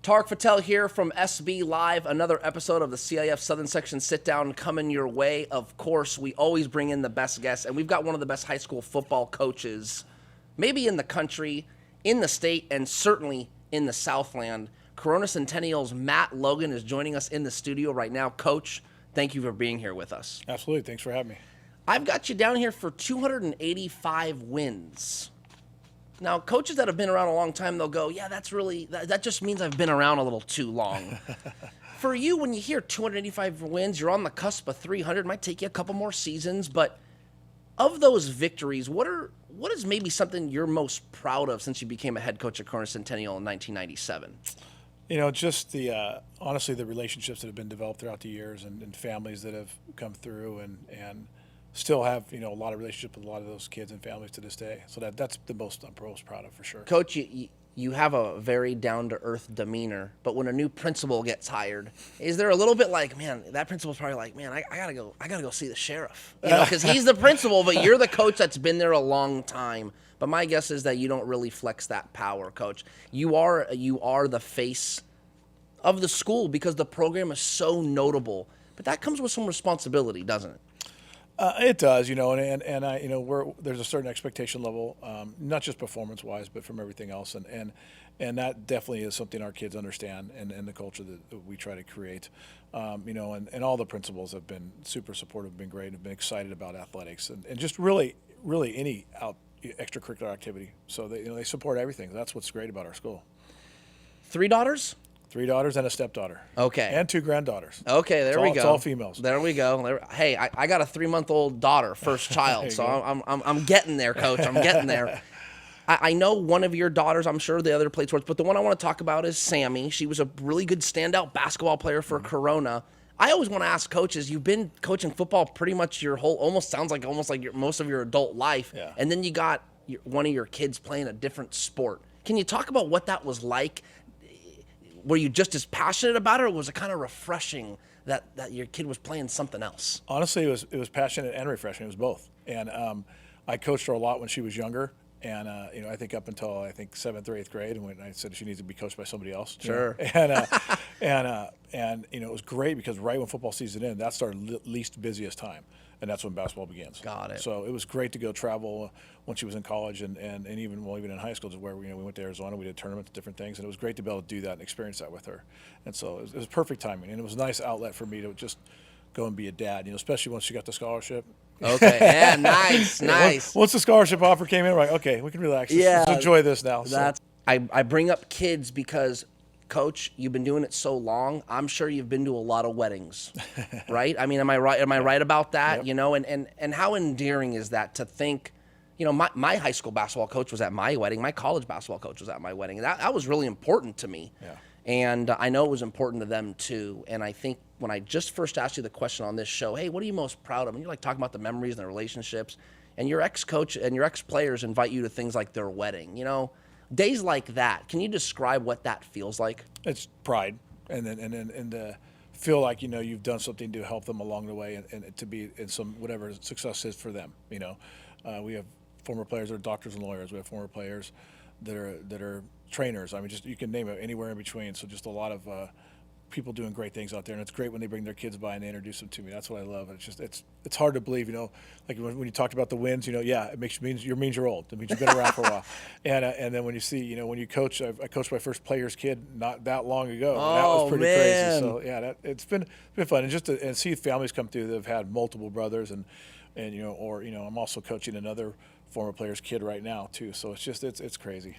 Tarek Patel here from SB Live, another episode of the CIF Southern Section Sit Down coming your way. Of course, we always bring in the best guests, and we've got one of the best high school football coaches, maybe in the country, in the state, and certainly in the Southland. Corona Centennial's Matt Logan is joining us in the studio right now. Coach, thank you for being here with us. Absolutely. Thanks for having me. I've got you down here for 285 wins. Now, coaches that have been around a long time, they'll go, yeah, that just means I've been around a little too long. For you, when you hear 285 wins, you're on the cusp of 300. It might take you a couple more seasons, but of those victories, what is maybe something you're most proud of since you became a head coach at Corona Centennial in 1997? Just honestly, the relationships that have been developed throughout the years and families that have come through and still have, a lot of relationship with a lot of those kids and families to this day. So that's the most I'm most proud of for sure. Coach, you have a very down-to-earth demeanor, but when a new principal gets hired, is there a little bit like, man, that principal's probably like, man, I gotta go see the sheriff, because he's the principal, but you're the coach that's been there a long time. But my guess is that you don't really flex that power, Coach. You are the face of the school because the program is so notable, but that comes with some responsibility, doesn't it? It does, and there's a certain expectation level, not just performance-wise, but from everything else, and that definitely is something our kids understand, and the culture that we try to create, and all the principals have been super supportive, been great, and have been excited about athletics, and just really any extracurricular activity. So they support everything. That's what's great about our school. 3 daughters? 3 daughters and a stepdaughter. Okay. And 2 granddaughters. Okay, there we go. It's all females. There we go. Hey, I got a 3-month-old daughter, first child, so I'm getting there, Coach. I'm getting there. I know one of your daughters, I'm sure the other played sports, but the one I want to talk about is Sammy. She was a really good standout basketball player for Corona. I always want to ask coaches, you've been coaching football pretty much your whole, almost like most of your adult life, yeah. And then you got one of your kids playing a different sport. Can you talk about what that was like? Were you just as passionate about it, or was it kind of refreshing that your kid was playing something else? Honestly, it was passionate and refreshing. It was both. And I coached her a lot when she was younger. And, I think up until, 7th or 8th grade, and when I said she needs to be coached by somebody else. Sure. And it was great because right when football season ended, that's our least busiest time. And that's when basketball begins. Got it. So it was great to go travel when she was in college and even in high school, to where we went to Arizona, we did tournaments, different things, and it was great to be able to do that and experience that with her. And so it was perfect timing, and it was a nice outlet for me to just go and be a dad, especially once she got the scholarship. Okay, yeah, nice. Once the scholarship offer came in, we're like, okay, we can relax. Let's enjoy this now. I bring up kids because, Coach, you've been doing it so long. I'm sure you've been to a lot of weddings, right? I mean, am I right? Am I right about that? Yep. And how endearing is that to think, my high school basketball coach was at my wedding. My college basketball coach was at my wedding. And that was really important to me. Yeah. And I know it was important to them too. And I think when I just first asked you the question on this show, hey, what are you most proud of? And you're like talking about the memories and the relationships. And your ex-coach and your ex-players invite you to things like their wedding, Days like that, can you describe what that feels like? It's pride, and feel like you've done something to help them along the way, and to be in some whatever success is for them. We have former players that are doctors and lawyers. We have former players that are trainers. I mean, just you can name it, anywhere in between. So just a lot of people doing great things out there, and it's great when they bring their kids by and they introduce them to me. That's what I love. It's hard to believe, like when you talked about the wins, it means you're old. It means you've been around for a while. And then when you see, when you coach, I coached my first player's kid not that long ago. Oh, that was pretty man. crazy. So yeah, it's been fun, and see families come through that have had multiple brothers, and I'm also coaching another former player's kid right now too. So it's crazy.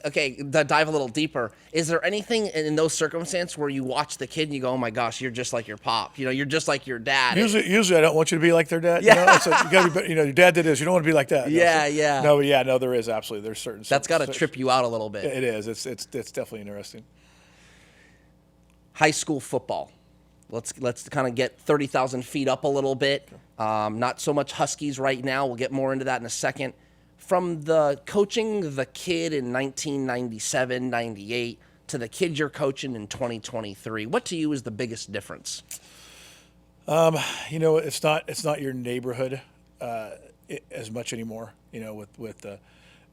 Okay, dive a little deeper. Is there anything in those circumstances where you watch the kid and you go, "Oh my gosh, you're just like your pop. You're just like your dad." Usually, I don't want you to be like their dad. Yeah. So you gotta be. Your dad did this. You don't want to be like that. Yeah. No, there is absolutely. There's certain. That's got to trip you out a little bit. It is. It's definitely interesting. High school football. Let's kind of get 30,000 feet up a little bit. Not so much Huskies right now. We'll get more into that in a second. From the coaching the kid in 1997, 98 to the kid you're coaching in 2023, what to you is the biggest difference? It's not your neighborhood as much anymore. With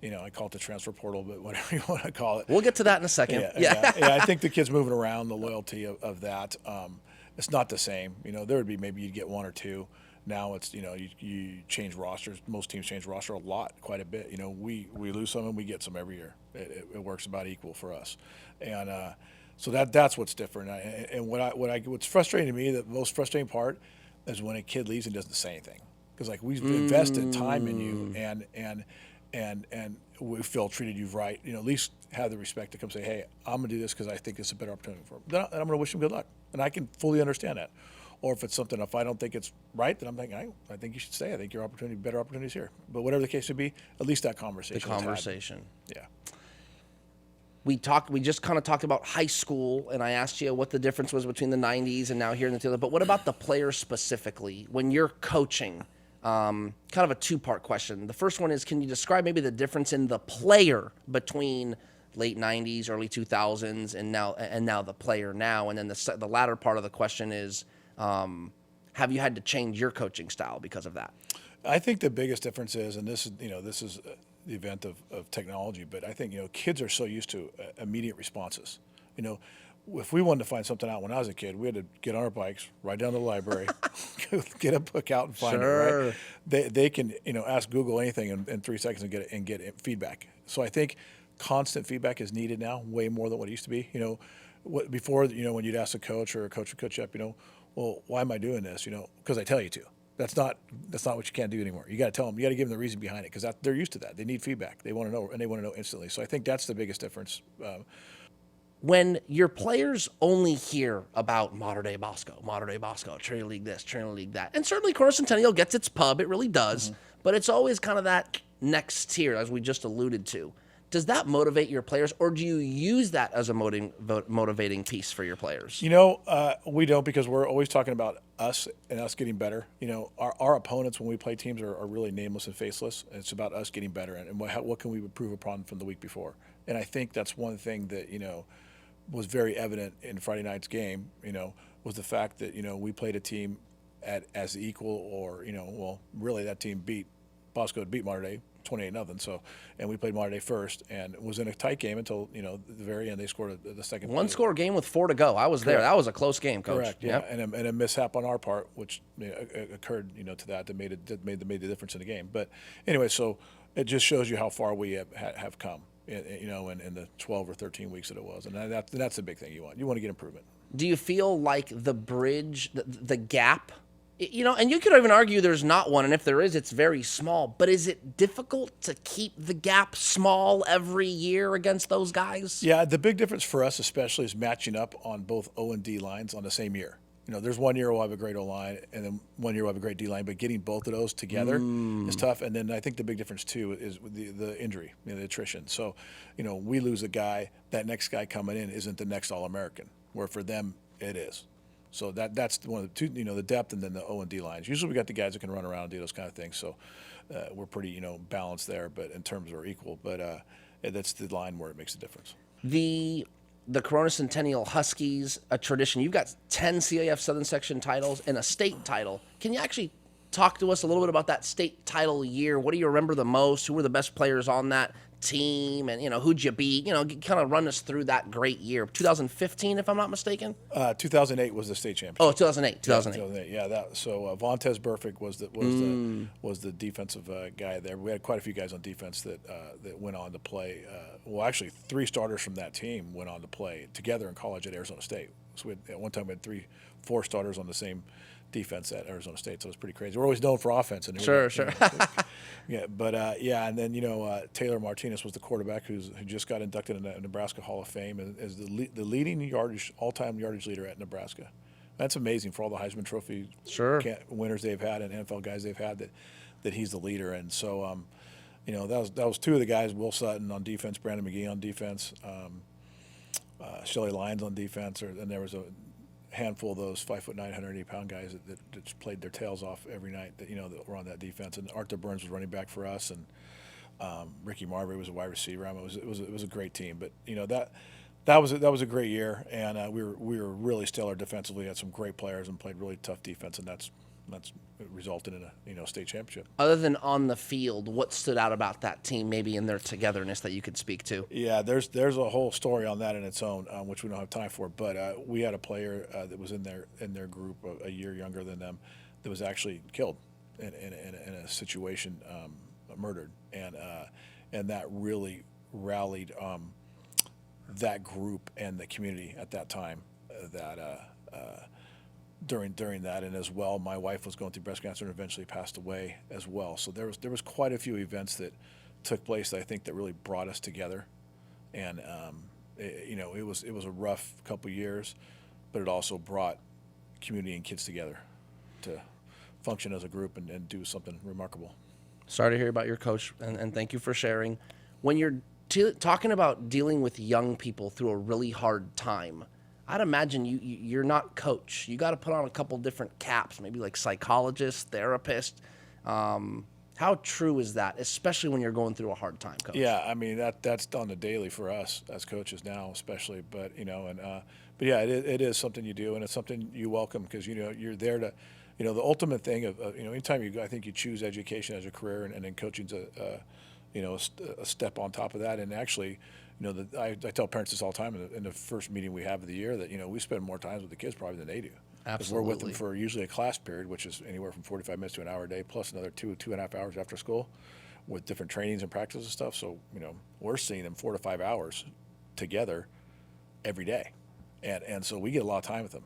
I call it the transfer portal, but whatever you want to call it. We'll get to that in a second. Yeah. I think the kids moving around, the loyalty of that, it's not the same. There would be maybe you'd get one or two. Now it's you change rosters. Most teams change roster quite a bit. We lose some and we get some every year. It works about equal for us, and so that's what's different. And what's frustrating to me, the most frustrating part, is when a kid leaves and doesn't say anything, because like we've invested time in you and we feel treated you right. At least have the respect to come say, hey, I'm gonna do this because I think it's a better opportunity for him. Then I'm gonna wish him good luck, and I can fully understand that. Or if it's something, if I don't think it's right, then I'm thinking, I think you should stay. I think your better opportunities here. But whatever the case would be, at least that conversation. The conversation. Yeah. We just kind of talked about high school, and I asked you what the difference was between the 90s and now here in the field. But what about the players specifically? When you're coaching, kind of a two-part question. The first one is, can you describe maybe the difference in the player between late 90s, early 2000s, and now the player now? And then the latter part of the question is, have you had to change your coaching style because of that? I think the biggest difference is, and this is the event of technology, but I think kids are so used to immediate responses. If we wanted to find something out when I was a kid, we had to get on our bikes, ride down to the library, get a book out and find it. Right? They can ask Google anything in 3 seconds and get feedback. So I think constant feedback is needed now, way more than what it used to be. Before when you'd ask a coach or a coach would coach you up, well, why am I doing this? Because I tell you to. That's not what you can't do anymore. You got to tell them. You got to give them the reason behind it, because they're used to that. They need feedback. They want to know, and they want to know instantly. So I think that's the biggest difference. When your players only hear about modern day Bosco, Trinity League this, Trinity League that, and certainly Corona Centennial gets its pub, it really does, but it's always kind of that next tier, as we just alluded to. Does that motivate your players, or do you use that as a motivating piece for your players? We don't, because we're always talking about us and us getting better. Our opponents, when we play teams, are really nameless and faceless. It's about us getting better and what can we improve upon from the week before. And I think that's one thing that was very evident in Friday night's game. Was the fact that we played a team as equal, or really that team beat Bosco, beat Mater Dei 28-0. So, and we played Mater Dei first, and it was in a tight game until the very end. They scored the second. One score game with 4 to go. I was there. That was a close game, Coach. Correct. Yeah, and a mishap on our part, which occurred, to that made the difference in the game. But anyway, so it just shows you how far we have come. In the 12 or 13 weeks that it was, and that's the big thing you want. You want to get improvement. Do you feel like the bridge, the gap? And you could even argue there's not one, and if there is, it's very small. But is it difficult to keep the gap small every year against those guys? Yeah, the big difference for us especially is matching up on both O and D lines on the same year. There's 1 year we'll have a great O line, and then 1 year we'll have a great D line. But getting both of those together is tough. And then I think the big difference too is with the injury, the attrition. So, we lose a guy. That next guy coming in isn't the next All-American, where for them it is. So that's one of the two, the depth, and then the O and D lines. Usually we got the guys that can run around and do those kind of things. So we're pretty, balanced there, but in terms we're equal. But that's the line where it makes a difference. The Corona Centennial Huskies, a tradition. You've got 10 CIF Southern Section titles and a state title. Can you actually talk to us a little bit about that state title year? What do you remember the most? Who were the best players on that team? And, who'd you beat? Kind of run us through that great year. 2015, if I'm not mistaken? 2008 was the state championship. Oh, 2008. Yeah. So Vontez Burfict was the defensive guy there. We had quite a few guys on defense that went on to play. Actually, 3 starters from that team went on to play together in college at Arizona State. So at one time we had 4 starters on the same defense at Arizona State, so it was pretty crazy. We're always known for offense. And Sure. Yeah, but and then Taylor Martinez was the quarterback who just got inducted in the Nebraska Hall of Fame and is the leading all-time yardage leader at Nebraska. That's amazing for all the Heisman Trophy winners they've had and NFL guys they've had that he's the leader. And so that was 2 of the guys. Will Sutton on defense, Brandon McGee on defense, Shelly Lyons on defense, and there was a handful of those 5'9", 180-pound guys that just played their tails off every night that were on that defense. And Arthur Burns was running back for us, and Ricky Marbury was a wide receiver. It was a great team. But that was a great year, and we were really stellar defensively. Had some great players and played really tough defense, and that's that's resulted in a state championship. Other than on the field, what stood out about that team, maybe in their togetherness, that you could speak to? Yeah, there's a whole story on that in its own, which we don't have time for. But we had a player that was in their group a year younger than them that was actually killed in a situation, murdered, and that really rallied that group and the community at that time. During that, and as well, my wife was going through breast cancer and eventually passed away as well. So there was quite a few events that took place that I think that really brought us together, and it was a rough couple years, but it also brought community and kids together to function as a group and do something remarkable. Sorry to hear about your coach, and thank you for sharing. When you're talking about dealing with young people through a really hard time, I'd imagine you're not coach. You got to put on a couple different caps, maybe like psychologist, therapist. How true is that, especially when you're going through a hard time, Coach? Yeah, I mean that's done the daily for us as coaches now, especially. But but yeah, it is something you do, and it's something you welcome because you're there to, the ultimate thing of anytime I think you choose education as a career, and then coaching's a step on top of that, and actually. I tell parents this all the time in the first meeting we have of the year that, we spend more time with the kids probably than they do. Absolutely. We're with them for usually a class period, which is anywhere from 45 minutes to an hour a day, plus another 2.5 hours after school with different trainings and practices and stuff. So, we're seeing them 4 to 5 hours together every day. And so we get a lot of time with them,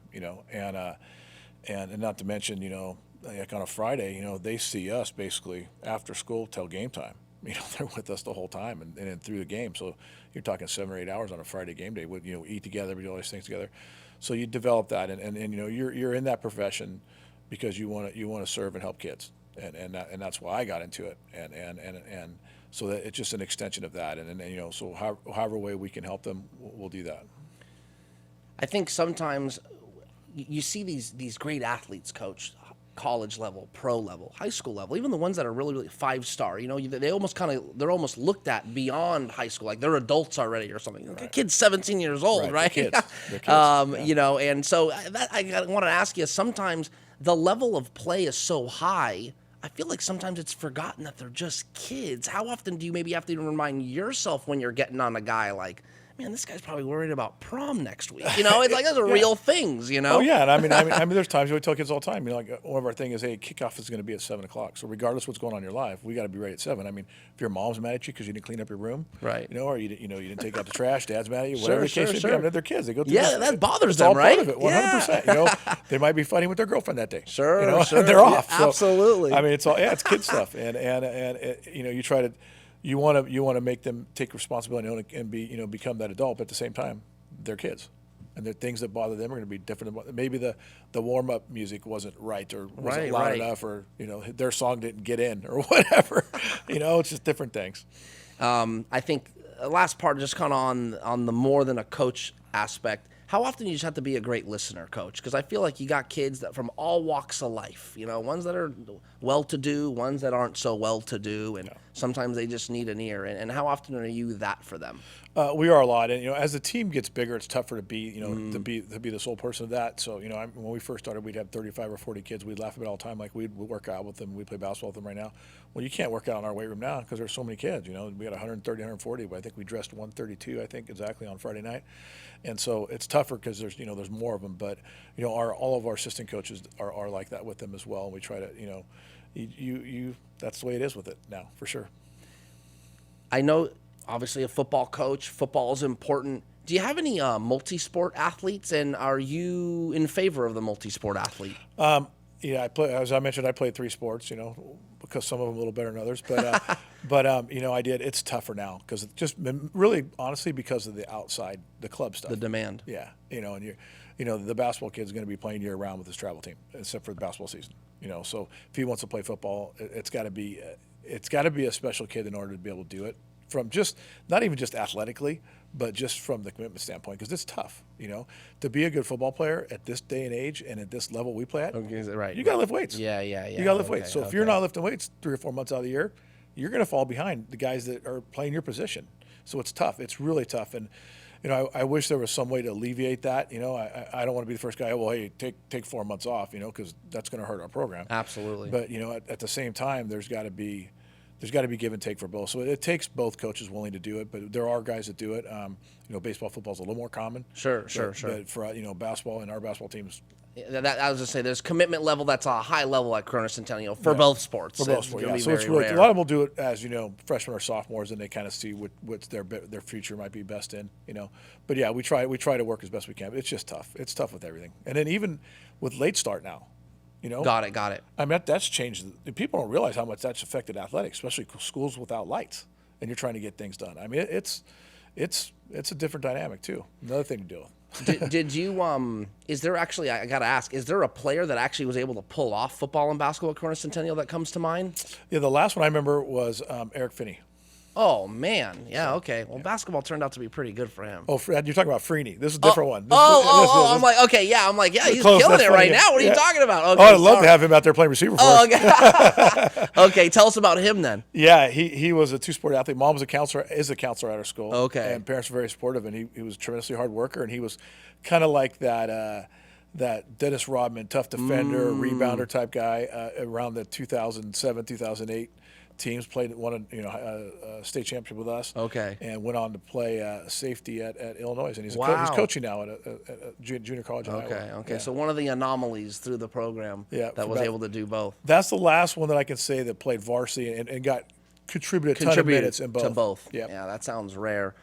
and not to mention, like on a Friday, they see us basically after school till game time. They're with us the whole time and then through the game. So you're talking 7 or 8 hours on a Friday game day. We eat together, we do all these things together. So you develop that, and you're in that profession because you want to serve and help kids, and that's why I got into it, and so that it's just an extension of that, and so however way we can help them, we'll do that. I think sometimes you see these great athletes, Coach. College level, pro level, high school level, even the ones that are really, really 5-star, they're almost looked at beyond high school, like they're adults already or something. Right. The kid's 17 years old, right? They're kids. They're kids. Yeah. And so that I want to ask you, sometimes the level of play is so high, I feel like sometimes it's forgotten that they're just kids. How often do you maybe have to even remind yourself when you're getting on a guy like, man, this guy's probably worried about prom next week. It's like those are real things, Oh yeah, and I mean, there's times we tell kids all the time. Like one of our things is, hey, kickoff is going to be at 7:00. So regardless of what's going on in your life, we got to be ready at 7. I mean, if your mom's mad at you because you didn't clean up your room, right? Or you didn't take out the trash, dad's mad at you, whatever the case may be. I mean, they're kids. They go through. Yeah, that bothers it's them, all right? Part of it, 100%. They might be fighting with their girlfriend that day. Sure. They're off. Yeah, absolutely. So, I mean, it's kid stuff, and you try to. You want to make them take responsibility and be become that adult, but at the same time, they're kids, and the things that bother them are going to be different. Maybe the warm up music wasn't right or wasn't loud enough, or their song didn't get in or whatever. It's just different things. I think the last part, just kind of on the more than a coach aspect. How often you just have to be a great listener, Coach? Because I feel like you got kids that from all walks of life, ones that are well-to-do, ones that aren't so well-to-do, and sometimes they just need an ear. And how often are you that for them? We are a lot, and as the team gets bigger, it's tougher to be, to be the sole person of that. So, when we first started, we'd have 35 or 40 kids. We'd laugh about it all the time, like we'd work out with them, we'd play basketball with them right now. Well, you can't work out in our weight room now because there's so many kids. We got 130, 140, but I think we dressed 132, I think exactly on Friday night, and so it's tougher because there's there's more of them. But all of our assistant coaches are like that with them as well, and we try to that's the way it is with it now for sure. I know. Obviously, a football coach. Football is important. Do you have any multi-sport athletes, and are you in favor of the multi-sport athlete? Yeah, as I mentioned, I played 3 sports. Because some of them a little better than others. But I did. It's tougher now because just really, honestly, because of the club stuff, the demand. Yeah, and the basketball kid's going to be playing year round with his travel team, except for the basketball season. So if he wants to play football, it's got to be a special kid in order to be able to do it. From just not even just athletically, but just from the commitment standpoint, because it's tough, to be a good football player at this day and age and at this level we play at. Okay, right. You got to lift weights. Yeah. You got to lift weights. So if you're not lifting weights 3 or 4 months out of the year, you're going to fall behind the guys that are playing your position. So it's tough. It's really tough. And I wish there was some way to alleviate that. I don't want to be the first guy. Well, hey, take 4 months off. Because that's going to hurt our program. Absolutely. But at the same time, there's got to be give and take for both. So it takes both coaches willing to do it. But there are guys that do it. Baseball, football is a little more common. Sure. But for basketball and our basketball teams. I was just say there's commitment level that's a high level at Corona Centennial for both sports. For both sports, yeah. So it's really, a lot of them will do it as freshmen or sophomores, and they kind of see what's their future might be best in. But yeah, we try to work as best we can. But it's just tough. It's tough with everything, and then even with late start now. Got it. I mean, that's changed. People don't realize how much that's affected athletics, especially schools without lights, and you're trying to get things done. I mean, it's a different dynamic too. Another thing to deal with. Did you is there actually, I gotta ask, is there a player that actually was able to pull off football and basketball at Corona Centennial that comes to mind? Yeah, the last one I remember was Eric Finney. Oh man, yeah, okay. Well, basketball turned out to be pretty good for him. Oh, you're talking about Freeney. This is a different one. I'm like, okay, yeah, he's killing it right now. What are you talking about? Okay, I'd love to have him out there playing receiver for us. Okay. Okay, tell us about him then. Yeah, he was a two-sport athlete. Mom was is a counselor at our school. Okay. And parents were very supportive, and he was a tremendously hard worker, and he was kind of like that Dennis Rodman, tough defender, rebounder type guy around the 2007, 2008 teams, won a state championship with us. Okay. And went on to play safety at Illinois, and he's coaching now at a junior college in Iowa. Okay. Yeah. So one of the anomalies through the program that was able to do both. That's the last one that I can say that played varsity and contributed a ton of minutes in both. To both. Yep. Yeah, that sounds rare.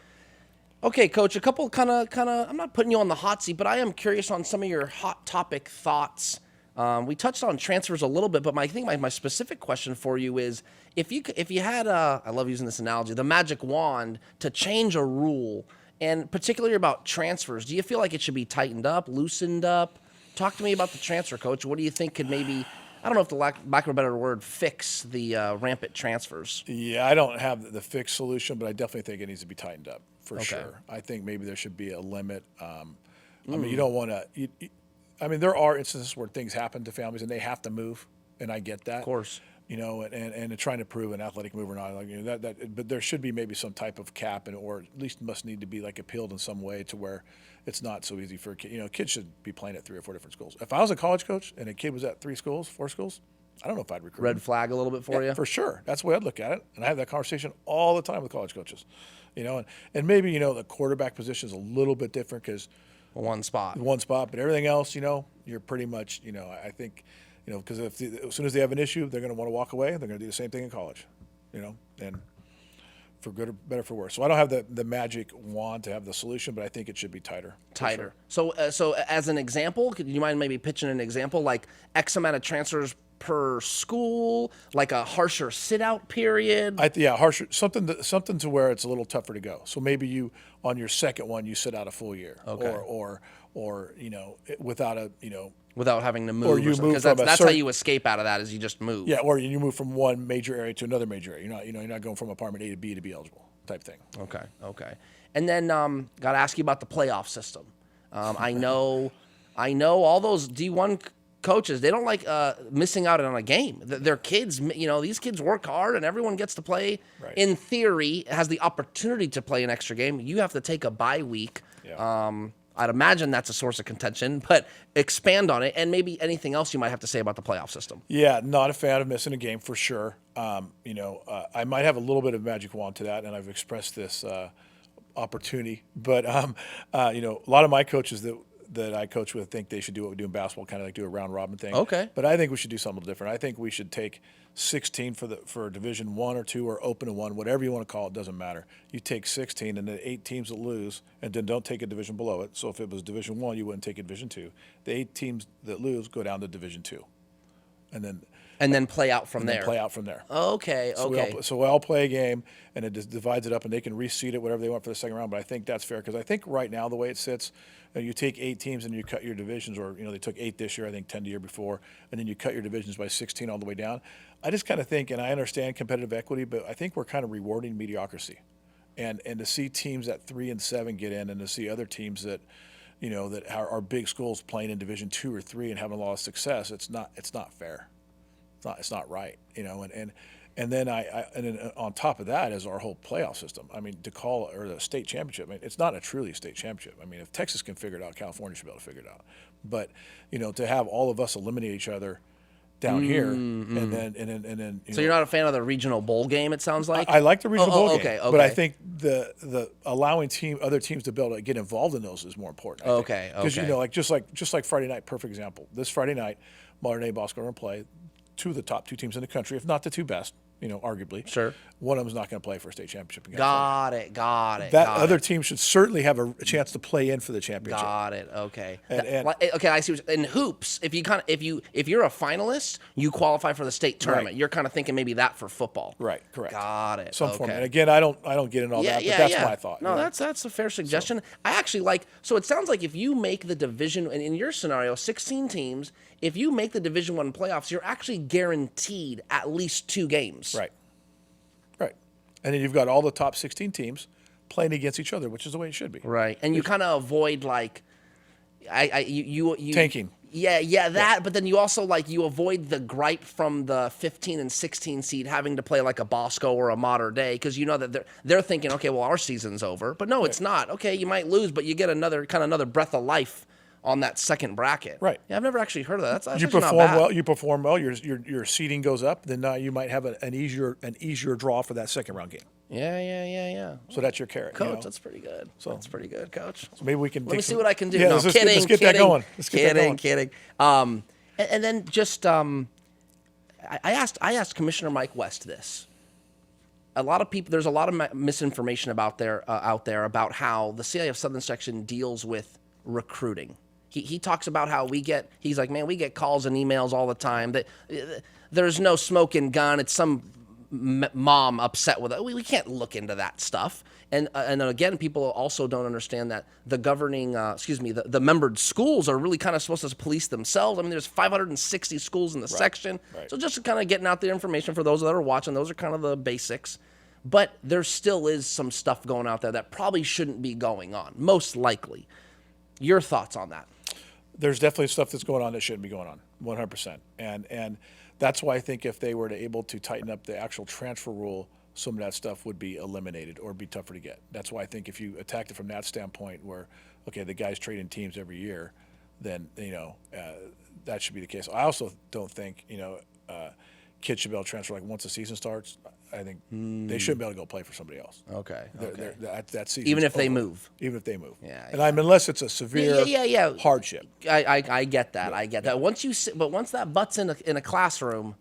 Okay, Coach, a couple kind of, I'm not putting you on the hot seat, but I am curious on some of your hot topic thoughts. We touched on transfers a little bit, but I think my specific question for you is, if you had, I love using this analogy, the magic wand to change a rule, and particularly about transfers, do you feel like it should be tightened up, loosened up? Talk to me about the transfer, Coach. What do you think could maybe, I don't know if the lack of a better word, fix the rampant transfers? Yeah, I don't have the fixed solution, but I definitely think it needs to be tightened up for sure. I think maybe there should be a limit. I mean, you don't want to. I mean, there are instances where things happen to families and they have to move, and I get that. Of course. And trying to prove an athletic move or not, but there should be maybe some type of cap, or at least must need to be appealed in some way to where it's not so easy for a kid. Kids should be playing at 3 or 4 different schools. If I was a college coach and a kid was at 3 schools, 4 schools, I don't know if I'd recruit him. Red flag a little bit for you? For sure. That's the way I'd look at it. And I have that conversation all the time with college coaches. And maybe, the quarterback position is a little bit different because one spot, but everything else, you're pretty much, I think, because as soon as they have an issue, they're going to want to walk away. They're going to do the same thing in college, and for good or better for worse. So I don't have the magic wand to have the solution, but I think it should be tighter. Sure. So as an example, could you mind maybe pitching an example, like X amount of transfers per school, like a harsher sit-out period? Harsher, something to where it's a little tougher to go. So maybe you, on your second one, you sit out a full year, or without having to move, or you move because that's how you escape out of that, is you just move. Yeah, or you move from one major area to another major area. You're not going from apartment A to B to be eligible type thing. Okay. And then got to ask you about the playoff system. I know all those D1 coaches, they don't like missing out on a game. Their kids, these kids work hard, and everyone gets to play. Right. In theory, has the opportunity to play an extra game. You have to take a bye week. Yeah. I'd imagine that's a source of contention, but expand on it, and maybe anything else you might have to say about the playoff system. Yeah, not a fan of missing a game for sure. I might have a little bit of magic wand to that, and I've expressed this opportunity. But a lot of my coaches that I coach with think they should do what we do in basketball, kind of do a round robin thing. Okay. But I think we should do something different. I think we should take 16 for Division 1 or 2 or Open to 1, whatever you want to call it, doesn't matter. You take 16 and then 8 teams that lose, and then don't take a division below it. So if it was Division 1, you wouldn't take a Division 2. The 8 teams that lose go down to Division 2. And then play out from there. Okay. So we all play a game, and it just divides it up, and they can reseed it, whatever they want for the second round. But I think that's fair, because I think right now the way it sits, you take 8 teams and you cut your divisions, or they took 8 this year, I think 10 the year before, and then you cut your divisions by 16 all the way down. I just kind of think, and I understand competitive equity, but I think we're kind of rewarding mediocrity, and to see teams at 3 and 7 get in, and to see other teams that that are big schools playing in Division 2 or 3 and having a lot of success, it's not fair. It's not right, and And then and then on top of that is our whole playoff system. I mean, to call or the state championship, I mean, it's not a truly state championship. I mean, if Texas can figure it out, California should be able to figure it out. But to have all of us eliminate each other down here, and then So you're not a fan of the regional bowl game? It sounds like. I like the regional bowl game, okay. but I think the allowing other teams to be able to get involved in those is more important. Okay. Because just like Friday night, perfect example. This Friday night, Modern Day Bosco are going to play two of the top 2 teams in the country, if not the 2 best. Arguably. Sure. One of them's not going to play for a state championship. Got it. That other team should certainly have a chance to play in for the championship. Got it. Okay. Okay, I see. In hoops, if you're a finalist, you qualify for the state tournament. Right. You're kind of thinking maybe that for football. Right. Correct. Got it. Some form. And again, I don't get into all that, but that's my thought. No, that's a fair suggestion. I actually like. So it sounds like if you make the division, and in your scenario, 16 teams, if you make the Division I playoffs, you're actually guaranteed at least 2 games. Right. And then you've got all the top 16 teams playing against each other, which is the way it should be. Right. And you kind of avoid you tanking. Yeah. But then you also you avoid the gripe from the 15 and 16 seed having to play like a Bosco or a Mater Dei, because you know that they're thinking, okay, well, our season's over. But no, it's not. Okay, you might lose, but you get another breath of life on that second bracket. Right. Yeah, I've never actually heard of that. That's you actually perform not bad. well. You perform well. Your seeding goes up. Then you might have an easier draw for that second round game. Yeah. So that's your carrot, Coach. That's pretty good. That's pretty good, Coach. So maybe we can. Let me see what I can do. Yeah, no, let's kidding. get that going. Let's get that going. Kidding. And then just I asked Commissioner Mike West this. There's a lot of misinformation out there about how the CIF Southern section deals with recruiting. He talks about how he's like, man, we get calls and emails all the time that there's no smoking gun. It's some mom upset with it. We can't look into that stuff. And again, people also don't understand that the governing, the membered schools are really kind of supposed to police themselves. I mean, there's 560 schools in the section. Right. So just kind of getting out the information for those that are watching, those are kind of the basics. But there still is some stuff going out there that probably shouldn't be going on, most likely. Your thoughts on that? There's definitely stuff that's going on that shouldn't be going on, 100%. And that's why I think if they were able to tighten up the actual transfer rule, some of that stuff would be eliminated or be tougher to get. That's why I think if you attacked it from that standpoint where, okay, the guys trade in teams every year, then, that should be the case. I also don't think, kids should be able to transfer once the season starts. I think they shouldn't be able to go play for somebody else. Okay. That season, even if they move. Even if they move. Yeah. Unless it's a severe hardship. I get that. I get that. Once that butt's in a classroom,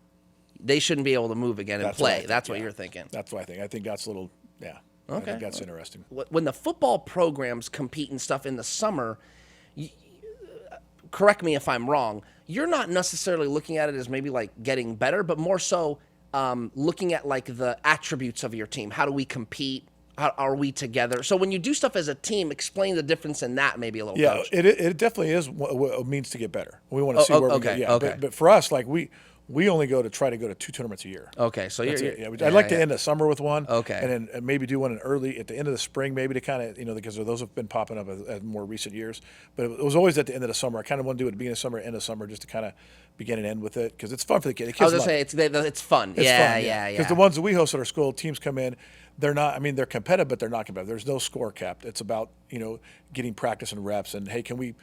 they shouldn't be able to move again and play. That's what you're thinking. That's what I think. I think that's a little, Okay. I think that's interesting. When the football programs compete and stuff in the summer, correct me if I'm wrong, you're not necessarily looking at it as maybe getting better, but more so looking at the attributes of your team. How do we compete? How are we together? So when you do stuff as a team, explain the difference in that maybe a little. Yeah, Coach. it definitely is what it means to get better. We want to see where we get. Yeah, okay. But for us, we only try to go to 2 tournaments a year. Okay, so I'd like to end the summer with one. Okay. And then maybe do one at the end of the spring, maybe to kind of, because those have been popping up as more recent years. But it was always at the end of the summer. I kind of want to do it at the beginning of summer, end of summer, just to kind of begin and end with it, because it's fun for the kids. I was going to say, it's fun. Yeah. Because the ones that we host at our school, teams come in, they're not, they're competitive, but they're not competitive. There's no score capped. It's about, getting practice and reps. And, hey, can we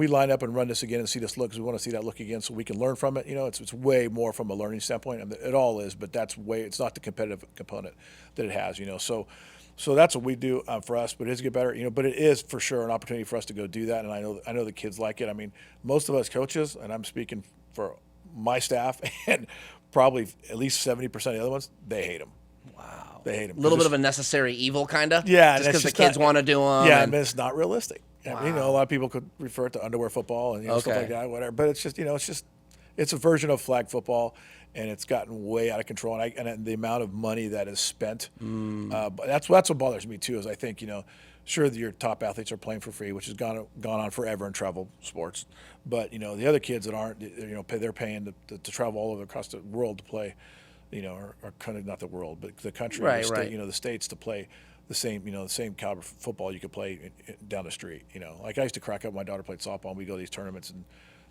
line up and run this again and see this look? Because we want to see that look again so we can learn from it. It's way more from a learning standpoint. It all is, but it's not the competitive component that it has, So that's what we do for us, but it is get better, but it is for sure an opportunity for us to go do that. And I know the kids like it. Most of us coaches, and I'm speaking for my staff and probably at least 70% of the other ones, they hate them. Wow. They hate them. A little bit of a necessary evil, kind of? Yeah. Just because the kids want to do them. Yeah, and it's not realistic. Wow. A lot of people could refer it to underwear football and stuff like that, whatever. But it's just, it's a version of flag football, and it's gotten way out of control. And the amount of money that is spent, but that's what bothers me too. Is I think sure your top athletes are playing for free, which has gone on forever in travel sports. But the other kids that aren't, they're paying to travel all over across the world to play, or kind of not the world, but the country, right, the state, right. The states to play the same caliber football you could play down the street. I used to crack up. My daughter played softball, and we go to these tournaments, and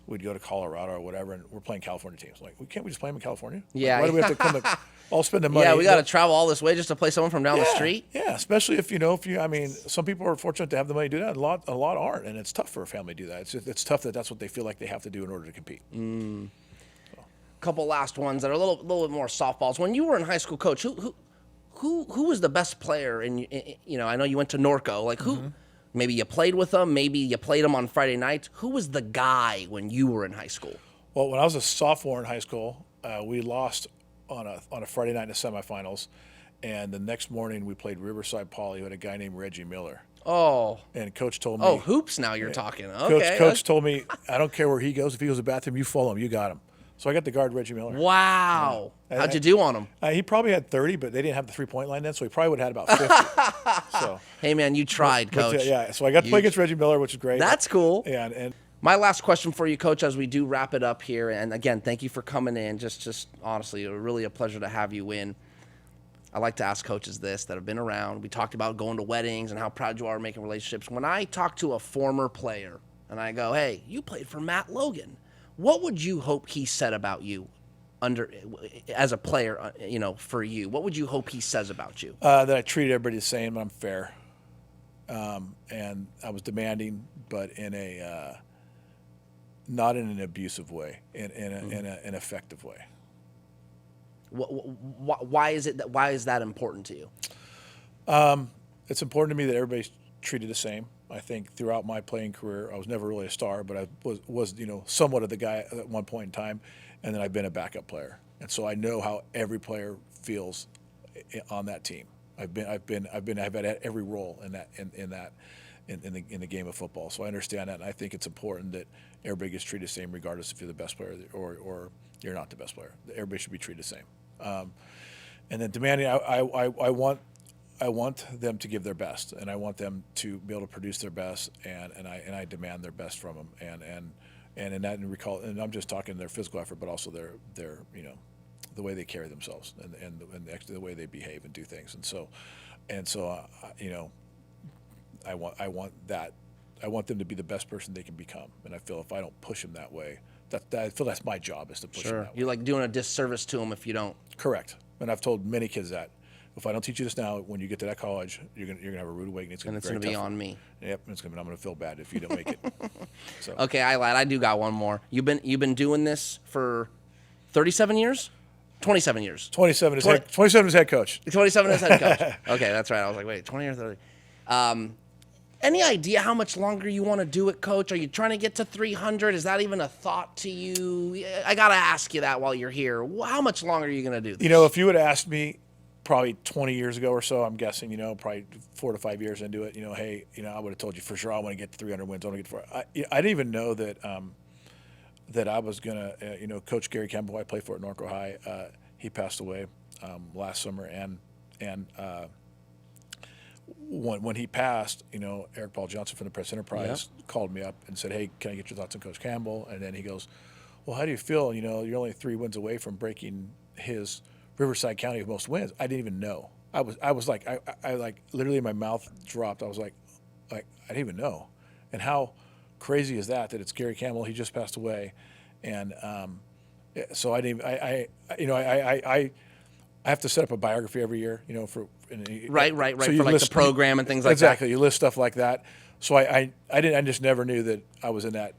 we'd go to Colorado or whatever, and we're playing California teams. Like, can't we just play them in California? Like, Yeah. why do we have to come all spend the money? Yeah, we got to travel all this way just to play someone from down the street. Yeah, especially if I mean, some people are fortunate to have the money to do that. A lot aren't, and it's tough for a family to do that. It's tough that's what they feel like they have to do in order to compete. Couple last ones that are a little bit more softballs. When you were in high school, coach, who was the best player? And I know you went to Norco. Like who? Maybe you played with them. Maybe you played them on Friday nights. Who was the guy when you were in high school? Well, when I was a sophomore in high school, we lost on a Friday night in the semifinals, and the next morning we played Riverside Poly, who had a guy named Reggie Miller. Oh. And coach told me. Oh, hoops! Now you're talking. Okay. Coach told me, I don't care where he goes. If he goes to the bathroom, you follow him. You got him. So I got to guard Reggie Miller. Wow. Yeah. How'd you do on him? He probably had 30, but they didn't have the 3-point line then, so he probably would have had about 50. So. Hey, man, you tried, Coach. Yeah, so I got to play against Reggie Miller, which is great. That's cool. Yeah, and my last question for you, Coach, as we do wrap it up here, and again, thank you for coming in. Just honestly, really a pleasure to have you in. I like to ask coaches this that have been around. We talked about going to weddings and how proud you are of making relationships. When I talk to a former player and I go, hey, you played for Matt Logan, what would you hope he said about you as a player, for you? What would you hope he says about you? That I treat everybody the same, and I'm fair. And I was demanding, but in a not in an abusive way, in an effective way. Why is that important to you? It's important to me that everybody's treated the same. I think throughout my playing career, I was never really a star, but I was somewhat of the guy at one point in time, and then I've been a backup player, and so I know how every player feels on that team. I've had every role in the game of football, so I understand that, and I think it's important that everybody gets treated the same, regardless if you're the best player or you're not the best player. Everybody should be treated the same. And then demanding, I want them to give their best, and I want them to be able to produce their best, and I demand their best from them, and in that and I'm just talking their physical effort, but also their the way they carry themselves and the way they behave and do things, and so I want that. I want them to be the best person they can become, and I feel if I don't push them that way, I feel that's my job is to push them that way. You're like doing a disservice to them if you don't. Correct, and I've told many kids that. If I don't teach you this now, when you get to that college, you're gonna have a rude awakening. It's gonna be on me. Yep, I'm gonna feel bad if you don't make it. So. Okay, I lied. I do got one more. You've been doing this for 37 years, 27 years. 27 as head coach. 27 as head coach. Okay, that's right. I was like, wait, 20 or 30. Any idea how much longer you want to do it, Coach? Are you trying to get to 300? Is that even a thought to you? I gotta ask you that while you're here. How much longer are you gonna do this? If you would have asked me probably 20 years ago or so, I'm guessing, probably 4 to 5 years into it, hey, I would have told you for sure I want to get to 300 wins. I want to get to 4. I didn't even know that I was going to, Coach Gary Campbell, who I played for at Norco High, he passed away last summer. And when he passed, Eric Paul Johnson from the Press Enterprise called me up and said, hey, can I get your thoughts on Coach Campbell? And then he goes, well, how do you feel? You're only 3 wins away from breaking his Riverside County of most wins. I didn't even know. I was like, I like literally my mouth dropped. I was like I didn't even know. And how crazy is that it's Gary Campbell? He just passed away, and so I didn't. I have to set up a biography every year. Right. So for like the program and things like that. Exactly. You list stuff like that. So I just never knew that I was in that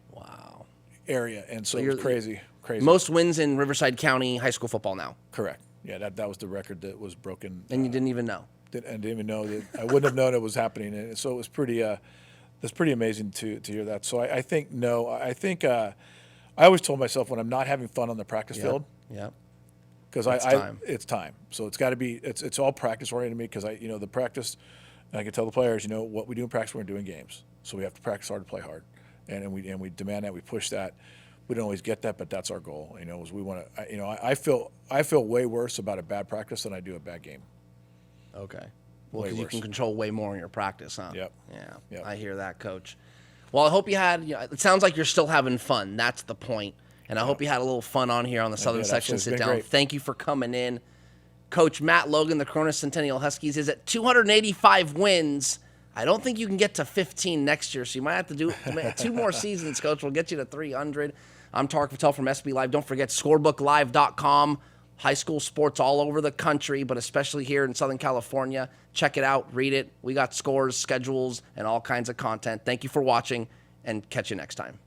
area, and so it was crazy. Most wins in Riverside County high school football now. Correct. Yeah, that was the record that was broken. And you didn't even know. Didn't even know that. I wouldn't have known it was happening. And so it was pretty. That's pretty amazing to hear that. So I think no. I think I always told myself when I'm not having fun on the practice field. Yeah. Because it's time. So it's got to be. It's all practice oriented to me. Because the practice. And I can tell the players, what we do in practice, we're doing games. So we have to practice hard to play hard, and we demand that, we push that. We don't always get that, but that's our goal. Is we want to. I feel way worse about a bad practice than I do a bad game. Okay. Well, because you can control way more in your practice, huh? Yep. Yeah. Yep. I hear that, Coach. Well, I hope you had. It sounds like you're still having fun. That's the point. And I hope you had a little fun on here on the Southern Section Sit Down. Thank you for coming in, Coach Matt Logan. The Corona Centennial Huskies is at 285 wins. I don't think you can get to 15 next year, so you might have to do 2 more seasons, Coach. We'll get you to 300. I'm Tarek Patel from SB Live. Don't forget scorebooklive.com. High school sports all over the country, but especially here in Southern California. Check it out, read it. We got scores, schedules, and all kinds of content. Thank you for watching, and catch you next time.